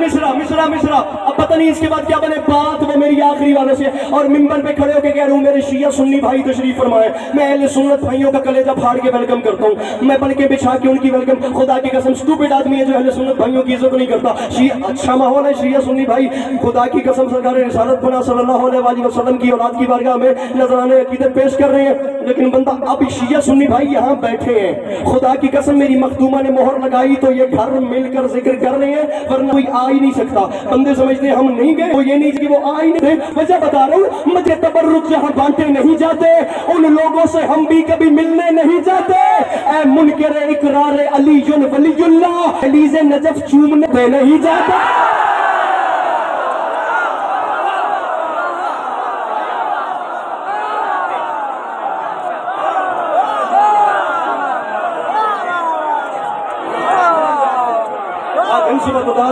मिसरा मिसरा मिसरा, अब पता नहीं इसके बाद क्या बने, बात वो मेरी आखिरी वालों से। और मिंबर पे खड़े होकर कह रहा हूँ मेरे शिया सुन्नी भाई तशरीफ फरमाए, मैं अहले सुन्नत भाइयों का कलेजा फाड़ के वेलकम करता हूँ, मैं पलके बिछा के उनकी वेलकम। खुदा की कसम स्टूपिड आदमी है जो अहले सुन्नत भाइयों की इज्जत नहीं करता। शिया अच्छा माहौल है, शिया सुन्नी भाई, खुदा की कसम सरकार रिसालत बना सल्लल्लाहु अलैहि वसल्लम की औलाद की बारगाह में नजराने अकीदत पेश कर रहे हैं, लेकिन बंदा अब शिया सुन्नी भाई यहाँ बैठे हैं। खुदा की कसम मेरी मखदूमा ने मोहर लगाई तो ये घर मिलकर जिक्र कर रहे हैं, वरना कोई आ ही नहीं सकता। बंदे समझते हैं हम नहीं गए, वो ये नहीं कि वो आ ही नहीं थे। वजह बता रहा हूँ, मुझे तबर्रुक जहाँ बांटे नहीं जाते उन लोगों से हम भी कभी मिलने नहीं जाते। ऐ मुनकर इकरार अलीयुन वलीयुल्लाह, अलीज़े नजफ चूमने पे नहीं जाता।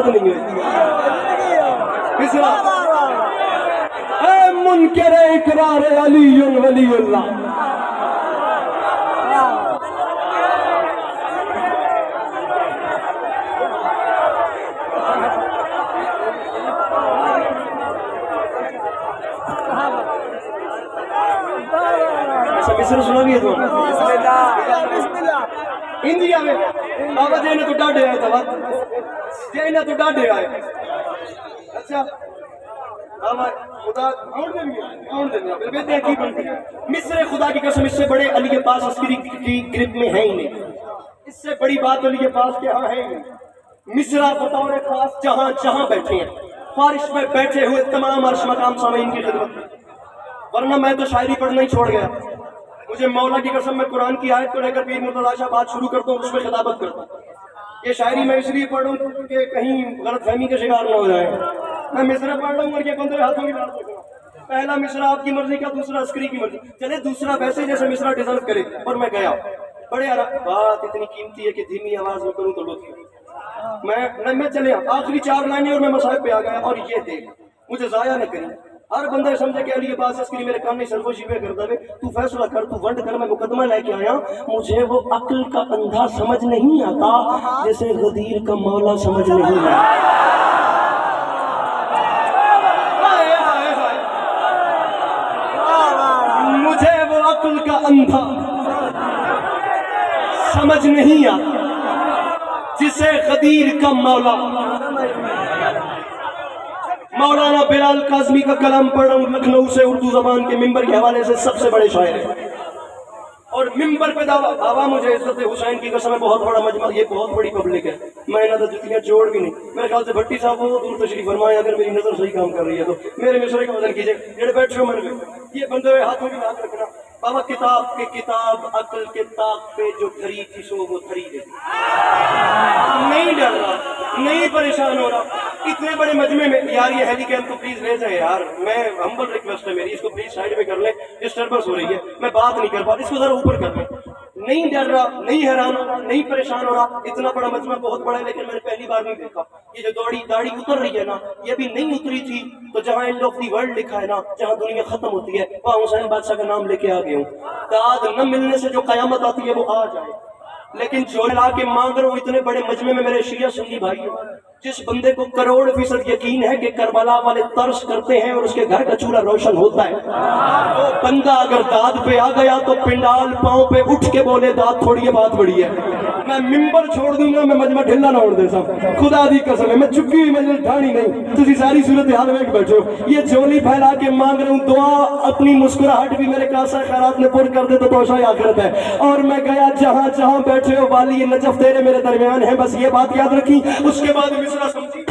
नहीं है मुनकर इकरार अलीयुन वलीयुल्लाह। अच्छा मिस्र सुना भी है तो इंडिया में बाबा जी ने तो डांटे आए था, जय ने तो डांटे आए। अच्छा बाबा खुदा मिस्र खुदा की कसम इससे बड़े अली के पास अस्करी की ग्रिप में है ही नहीं, इससे बड़ी बात अली के पास क्या है ही नहीं। मिस्रा बतौर खास जहां जहां बैठे हैं, फारिश में बैठे हुए तमाम अर्श मकाम सामीन की खिदमत में, वरना मैं तो शायरी पढ़ना ही छोड़ गया। मुझे मौला की कसम मैं कुरान की आयत को लेकर पीर मुर्तज़ा शाह बात शुरू करता हूँ, उसमें खिताबत करता हूँ। ये शायरी मैं इसलिए पढ़ूँ कि कहीं गलत फहमी का शिकार न हो जाए। मैं मिसरा पढ़ रहा हूँ और ये बंदे हाथों की बात देखूँ, पहला मिसरा आपकी मर्जी का, दूसरा अस्करी की मर्जी, चले दूसरा वैसे जैसे मिसरा डिजर्व करे। और मैं गया बड़े बात इतनी कीमती है कि धीमी आवाज में करूँ तो लुत्फ मैं चले आखिरी 4 लाइनें और मैं मसाहिब पे आ गया। और ये देख मुझे जाया न करें, हर बंदा समझे के लिए बात इसके लिए मेरे कान नहीं सरफो शिवे कर दे, तू फैसला कर, तू वंड कर, मैं मुकदमा लेके आया। मुझे वो अक्ल का अंधा समझ नहीं आता जैसे गदीर का मौला समझ नहीं आता। मुझे वो अक्ल का अंधा समझ नहीं आता जिसे गदीर का मौला। मौलाना बिलाल काज़मी का कलाम पढ़ रहा हूँ लखनऊ से, उर्दू जबान के मिंबर के हवाले से सबसे बड़े शायर है। और मिंबर पे दावा बाबा मुझे इज्जत हुसैन की कसम है, बहुत बड़ा मजमा, ये बहुत बड़ी पब्लिक है, मैं ना तो जुतियाँ जोड़ भी नहीं। मेरे ख्याल से भट्टी साहब वो दूर तशरीफ फरमाए, अगर मेरी नजर सही काम कर रही है तो मेरे मिसरे का वजन कीजिए। जेड़े बैठ रहे मन में ये बंदे हाथों की बात रखना। बाबा किताब के किताब अकल के ताक पे जो खरी थी सो वो खरी दे, नहीं डर रहा, नहीं परेशान हो रहा। इतने बड़े मजमे में यार ये हेली कैंप तो प्लीज ले जाए यार, मैं हम्बल रिक्वेस्ट है मेरी, इसको प्लीज साइड में कर ले, डिस्टर्बेंस हो रही है, मैं बात नहीं कर पाती, इसको जरा ऊपर कर ले। नहीं डर रहा, नहीं हैरान हो रहा, नहीं परेशान हो रहा। इतना बड़ा मजमा बहुत बड़ा है, लेकिन मैंने पहली बार नहीं देखा। ये जो दाढ़ी उतर रही है ना, ये भी नहीं उतरी थी तो जहाँ एंड ऑफ दी वर्ल्ड लिखा है ना, जहाँ दुनिया खत्म होती है, वहाँ हुसैन बादशाह का नाम लेके आ गया हूँ। दाद न मिलने से जो कयामत आती है वो आ जाए, लेकिन जो ला के मांग रहे हो इतने बड़े मजमे में मेरे शिया सुन्नी भाई, जिस बंदे को करोड़ फीसद यकीन है कि करबला वाले तर्स करते हैं और उसके घर का चूल्हा रोशन होता है, वो बंदा अगर दाद पे आ गया तो पिंडाल पांव पे उठ के बोले दाद थोड़ी है बात बड़ी है। मैं मिंबर छोड़ दूंगा, मैं मजमा ढिल्ला ना उड़ दे सब, खुदा दी कसम है, मैं चुकी हुई मजलिस ढाणी नहीं। तुसी सारी सूरत हाल में बैठे हो, ये झोली फैला के मांग रहा हूँ दुआ, अपनी मुस्कुराहट भी मेरे कासा खैरात ने पुर कर दे तो तोशा आखिरत है। और मैं गया जहां जहां बैठे हो वाली नजफ तेरे मेरे दरमियान है, बस ये बात याद रखी। उसके बाद मिसरा समझी,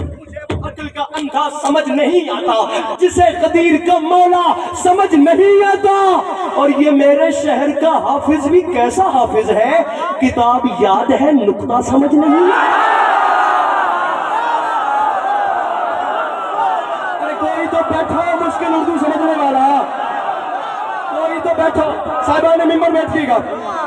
अकल का अंधा समझ नहीं आता जिसे कदीर का मौला समझ नहीं आता। और ये मेरे शहर का हाफिज भी कैसा हाफिज है, किताब याद है नुक्ता समझ नहीं आता। अरे कोई तो बैठा मुश्किल उर्दू समझने वाला, कोई तो बैठा, साहिबान मिंबर बैठिएगा।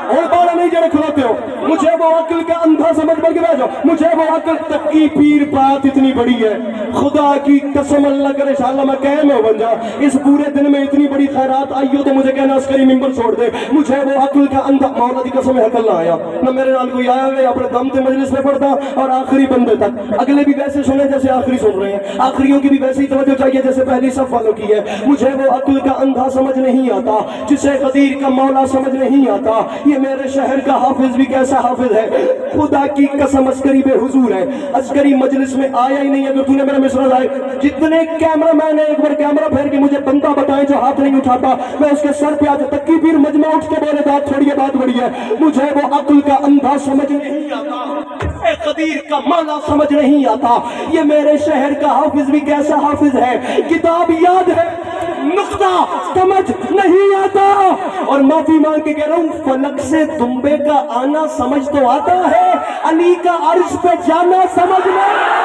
اور बाला नहीं जड़े खिलाते हो, मुझे वो अक्ल का अंधा समझ बन के भेजो, मुझे वो अक्ल तक की पीर बात इतनी बड़ी है, खुदा की कसम अल्लाह करे इंशाअल्लाह मैं कहम हो बन जा, इस पूरे दिन में इतनी बड़ी खैरात आई हो तो मुझे कहना अस्करी मिंबर छोड़ दे, मुझे वो अक्ल का अंधा, मौला दी कसम है अकल ना आया ना मेरे नाल कोई आया हुआ अपने दम से मजलिस में पढ़ता और आखिरी बंदे तक, अगले भी वैसे सुने जैसे आखिरी सुन रहे हैं, आखिरियों की भी वैसे ही तवज्जो चाहिए जैसे पहली सब वालों की है, मुझे वो अक्ल का अंधा समझ नहीं आता जिसे कदीर का मौला समझ नहीं आता, ये मेरे शहर का हाफिज भी कैसा हाफिज है, खुदा की कसम अस्करी बेहुजूर है, अस्करी मजलिस में आया ही नहीं। अगर तूने मेरा मिसरा लाए, जितने कैमरा मैन है एक बार कैमरा फेर के मुझे बंदा बताए जो हाथ नहीं उठाता, मैं उसके सर पे आज तक की पीर मजमा उठ के बोले बात थोड़ी है बात बड़ी है, मुझे वो अक्ल का अंधा समझ नहीं आता, कदीर का मौला समझ नहीं आता, ये मेरे शहर का हाफिज भी कैसा हाफिज है, किताब याद है नुक्ता समझ नहीं आता, और माफी मांग के कह रहा हूं फलक से दुम्बे का आना समझ तो आता है, अली का अर्श पे जाना समझ नहीं।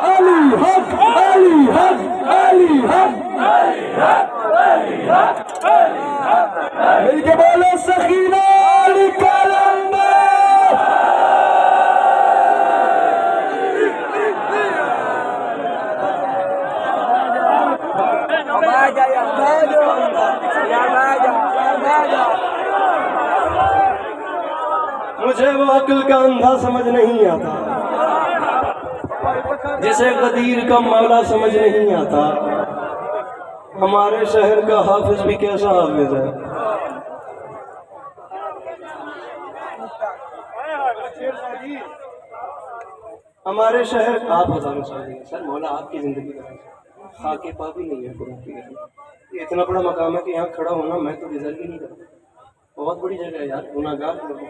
अली हक अली हक अली हक मिलके बोलो सखीना अली कलंदर। मुझे वो अक्ल का अंधा समझ नहीं आता जिसे गदीर का मौला समझ नहीं आता, हमारे शहर का हाफिज भी कैसा हाफिज है। हमारे शहर आप बताना चाहिए सर, मौला आपकी जिंदगी का खाके पापी नहीं है खुदा की कसम, ये इतना बड़ा मकाम है कि यहाँ खड़ा होना मैं तो डिजर्व ही नहीं करता, बहुत बड़ी जगह है यार, गुनाहगार लोग।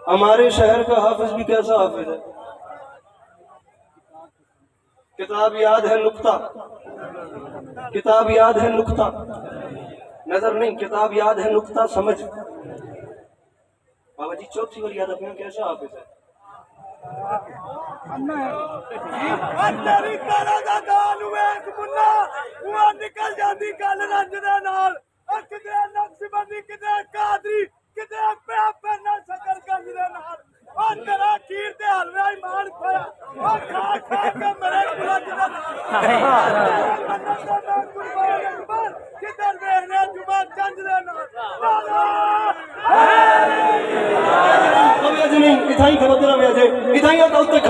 हमारे शहर का हाफिज भी कैसा हाफिज है, किताब याद है नुक्ता, किताब याद है नुक्ता, नजर नहीं किताब याद है नुक्ता समझ। बाबा जी चौथी बार याद रखना कैसा हाफिज है। निकल जाती गल रंज दे नाल, किते नक्शबंदी किते कादरी किते पे ना शक्कर गंज दे नाल, और तेरा खीर ते हलवा ही मार खोया और खा खा के मेरे गुलाब दे नाल किधर देखने जुबान गंज दे नाल। नहीं इथाई खड़ो तेरा व्याजे इथाई तो उत्ते